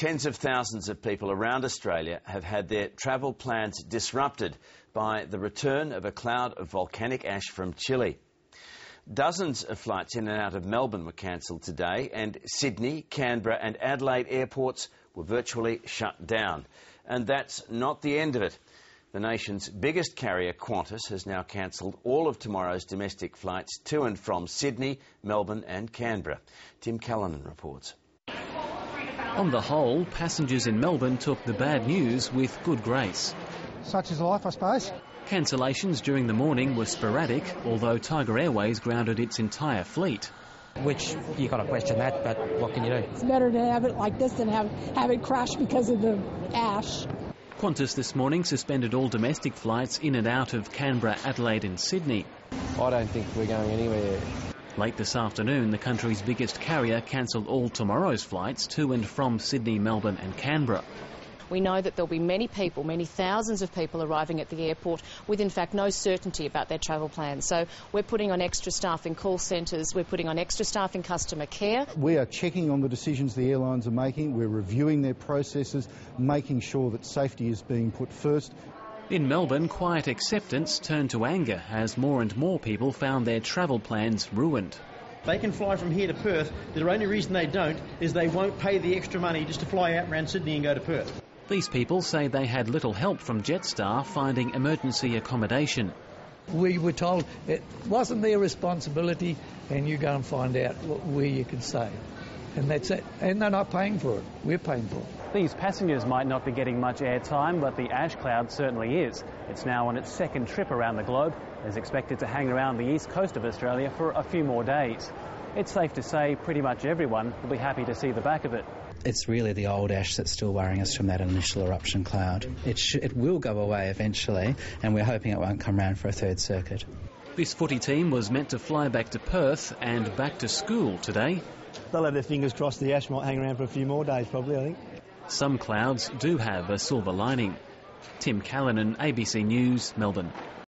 Tens of thousands of people around Australia have had their travel plans disrupted by the return of a cloud of volcanic ash from Chile. Dozens of flights in and out of Melbourne were cancelled today, and Sydney, Canberra and Adelaide airports were virtually shut down. And that's not the end of it. The nation's biggest carrier, Qantas, has now cancelled all of tomorrow's domestic flights to and from Sydney, Melbourne and Canberra. Tim Callanan reports. On the whole, passengers in Melbourne took the bad news with good grace. Such is life, I suppose. Cancellations during the morning were sporadic, although Tiger Airways grounded its entire fleet. Which, you got to question that, but what can you do? It's better to have it like this than have it crash because of the ash. Qantas this morning suspended all domestic flights in and out of Canberra, Adelaide and Sydney. I don't think we're going anywhere. Late this afternoon, the country's biggest carrier cancelled all tomorrow's flights to and from Sydney, Melbourne and Canberra. We know that there'll be many people, many thousands of people arriving at the airport with, in fact, no certainty about their travel plans. So we're putting on extra staff in call centres, we're putting on extra staff in customer care. We are checking on the decisions the airlines are making, we're reviewing their processes, making sure that safety is being put first. In Melbourne, quiet acceptance turned to anger as more and more people found their travel plans ruined. They can fly from here to Perth. The only reason they don't is they won't pay the extra money just to fly out around Sydney and go to Perth. These people say they had little help from Jetstar finding emergency accommodation. We were told it wasn't their responsibility and you go and find out where you can stay. And that's it. And they're not paying for it. We're paying for it. These passengers might not be getting much airtime, but the ash cloud certainly is. It's now on its second trip around the globe and is expected to hang around the east coast of Australia for a few more days. It's safe to say pretty much everyone will be happy to see the back of it. It's really the old ash that's still worrying us from that initial eruption cloud. It will go away eventually, and we're hoping it won't come round for a third circuit. This footy team was meant to fly back to Perth and back to school today. They'll have their fingers crossed the ash might hang around for a few more days probably, I think. Some clouds do have a silver lining. Tim Callanan, ABC News, Melbourne.